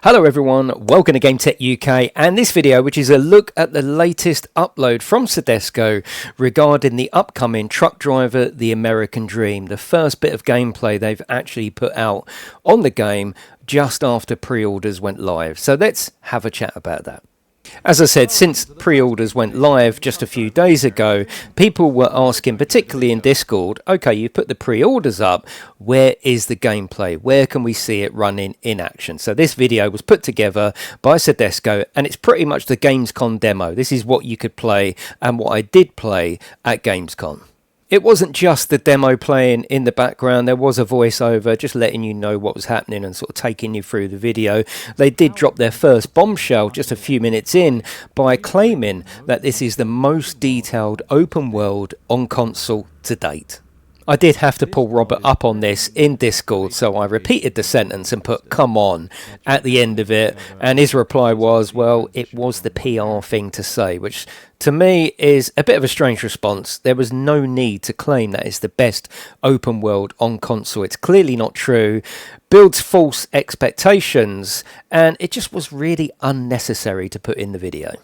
Hello everyone, welcome to GametechUK, and this video, which is a look at the latest upload from Sodexo regarding the upcoming Truck Driver The American Dream, the first bit of gameplay they've actually put out on the game just after pre-orders went live. So let's have a chat about that. As I said, since pre-orders went live just a few days ago, people were asking, particularly in Discord, okay, you put the pre-orders up, where is the gameplay? Where can we see it running in action? So this video was put together by Sodexo, and it's pretty much the Gamescom demo. This is what you could play and what I did play at Gamescom. It wasn't just the demo playing in the background, there was a voiceover just letting you know what was happening and sort of taking you through the video. They did drop their first bombshell just a few minutes in by claiming that this is the most detailed open world on console to date. I did have to pull Robert up on this in Discord, so I repeated the sentence and put "come on" at the end of it, and his reply was, well, it was the PR thing to say, which to me is a bit of a strange response. There was no need to claim that it's the best open world on console. It's clearly not true, builds false expectations, and it just was really unnecessary to put in the video.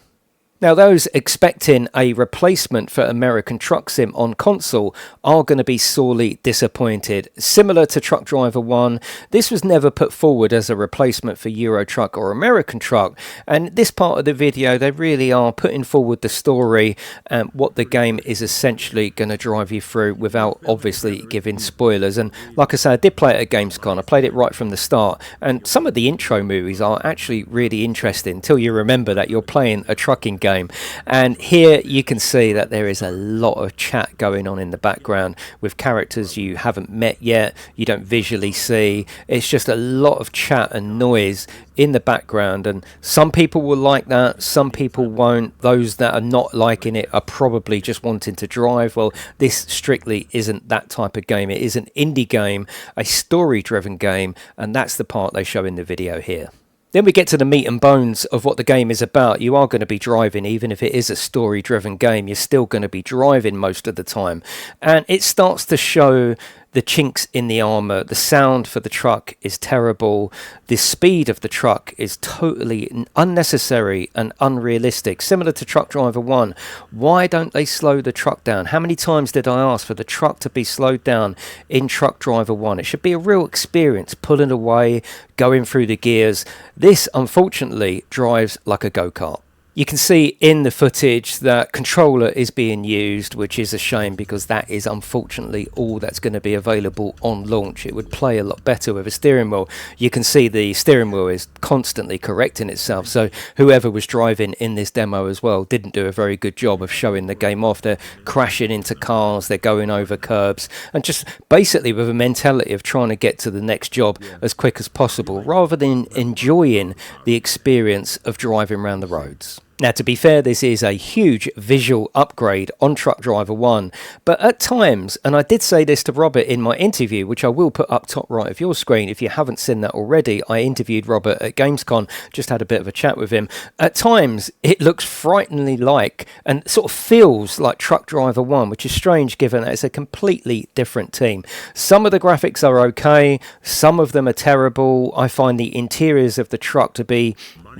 Now, those expecting a replacement for American Truck Sim on console are going to be sorely disappointed. Similar to Truck Driver 1, this was never put forward as a replacement for Euro Truck or American Truck, and this part of the video, they really are putting forward the story and what the game is essentially going to drive you through without obviously giving spoilers. And like I said, I did play it at Gamescom. I played it right from the start, and some of the intro movies are actually really interesting until you remember that you're playing a trucking game. And here you can see that there is a lot of chat going on in the background with characters you haven't met yet, you don't visually see. It's just a lot of chat and noise in the background, and some people will like that, some people won't. Those that are not liking it are probably just wanting to drive. Well, this strictly isn't that type of game. It is an indie game, a story driven game, and that's the part they show in the video here. Then we get to the meat and bones of what the game is about. You are going to be driving, even if it is a story-driven game, you're still going to be driving most of the time. And it starts to show the chinks in the armor. The sound for the truck is terrible. The speed of the truck is totally unnecessary and unrealistic. Similar to Truck Driver 1. Why don't they slow the truck down? How many times did I ask for the truck to be slowed down in Truck Driver 1? It should be a real experience, pulling away, going through the gears. This, unfortunately, drives like a go-kart. You can see in the footage that controller is being used, which is a shame because that is unfortunately all that's going to be available on launch. It would play a lot better with a steering wheel. You can see the steering wheel is constantly correcting itself, so whoever was driving in this demo as well didn't do a very good job of showing the game off. They're crashing into cars, they're going over curbs, and just basically with a mentality of trying to get to the next job as quick as possible rather than enjoying the experience of driving around the roads. Now, to be fair, this is a huge visual upgrade on Truck Driver 1, but at times, and I did say this to Robert in my interview, which I will put up top right of your screen if you haven't seen that already. I interviewed Robert at Gamescom, just had a bit of a chat with him. At times, it looks frighteningly like, and sort of feels like Truck Driver 1, which is strange given that it's a completely different team. Some of the graphics are okay, some of them are terrible. I find the interiors of the truck to be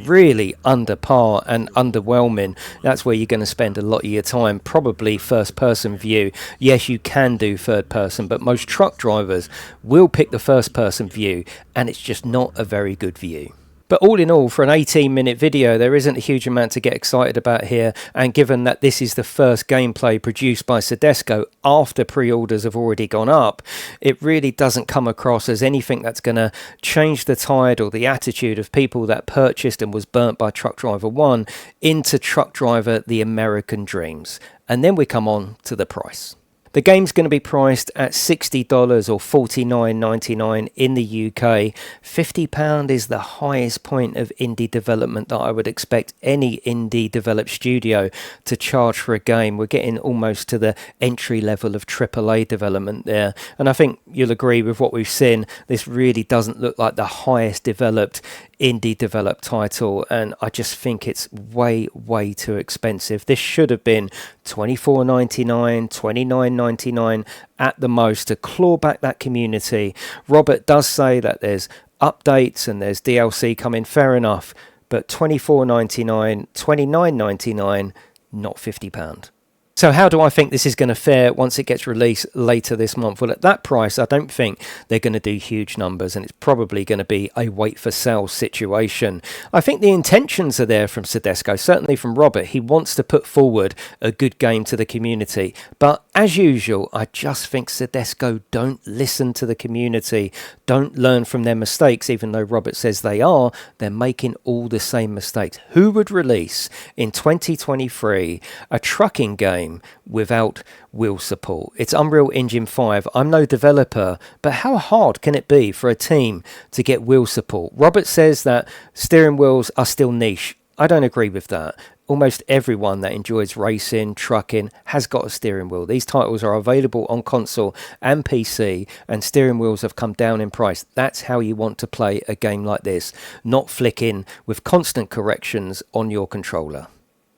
really under par and underwhelming. That's where you're going to spend a lot of your time, probably first person view. Yes, you can do third person, but most truck drivers will pick the first person view, and it's just not a very good view. But all in all, for an 18-minute video, there isn't a huge amount to get excited about here, and given that this is the first gameplay produced by Sodexo after pre-orders have already gone up, it really doesn't come across as anything that's going to change the tide or the attitude of people that purchased and was burnt by Truck Driver 1 into Truck Driver The American Dreams. And then we come on to the price. The game's going to be priced at $60 or $49.99 in the UK. £50 is the highest point of indie development that I would expect any indie developed studio to charge for a game. We're getting almost to the entry level of AAA development there. And I think you'll agree with what we've seen. This really doesn't look like the highest developed indie developed title, and I just think it's way too expensive. This should have been $24.99, $29.99 at the most to claw back that community. Robert does say that there's updates and there's DLC coming, fair enough. But £24.99, £29.99, not £50. So how do I think this is going to fare once it gets released later this month? Well, at that price, I don't think they're going to do huge numbers, and it's probably going to be a wait for sale situation. I think the intentions are there from Sedesco, certainly from Robert. He wants to put forward a good game to the community. But as usual, I just think Sedesco don't listen to the community, don't learn from their mistakes, even though Robert says they are. They're making all the same mistakes. Who would release in 2023 a trucking game without wheel support? It's Unreal Engine 5. I'm no developer, but how hard can it be for a team to get wheel support? Robert says that steering wheels are still niche. I don't agree with that. Almost everyone that enjoys racing, trucking, has got a steering wheel. These titles are available on console and PC, and steering wheels have come down in price. That's how you want to play a game like this, not flicking with constant corrections on your controller.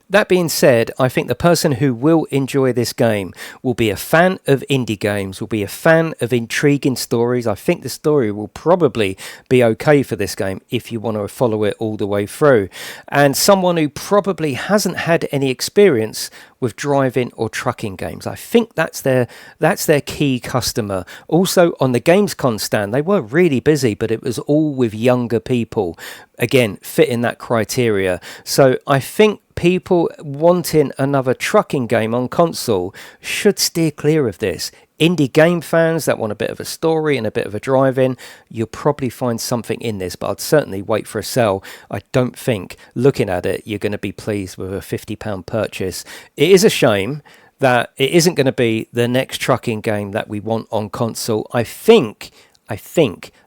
That being said, I think the person who will enjoy this game will be a fan of indie games, will be a fan of intriguing stories. I think the story will probably be okay for this game if you want to follow it all the way through. And someone who probably hasn't had any experience with driving or trucking games. I think that's their key customer. Also on the Gamescom stand, they were really busy, but it was all with younger people. Again, fitting that criteria. So I think people wanting another trucking game on console should steer clear of this. Indie game fans that want a bit of a story and a bit of a drive-in, you'll probably find something in this, but I'd certainly wait for a sell. I don't think, looking at it, you're going to be pleased with a £50 purchase. It is a shame that it isn't going to be the next trucking game that we want on console. I think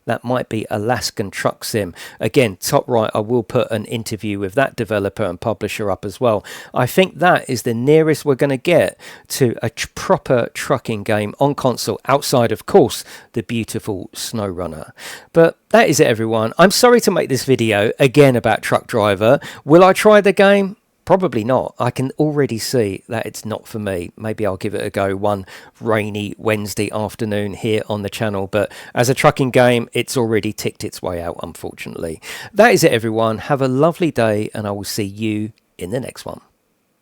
that might be Alaskan Truck Sim. Again, top right, I will put an interview with that developer and publisher up as well. I think that is the nearest we're going to get to a proper trucking game on console, outside, of course, the beautiful SnowRunner. But that is it, everyone. I'm sorry to make this video again about Truck Driver. Will I try the game? Probably not. I can already see that it's not for me. Maybe I'll give it a go one rainy Wednesday afternoon here on the channel. But as a trucking game, it's already ticked its way out, unfortunately. That is it, everyone. Have a lovely day, and I will see you in the next one.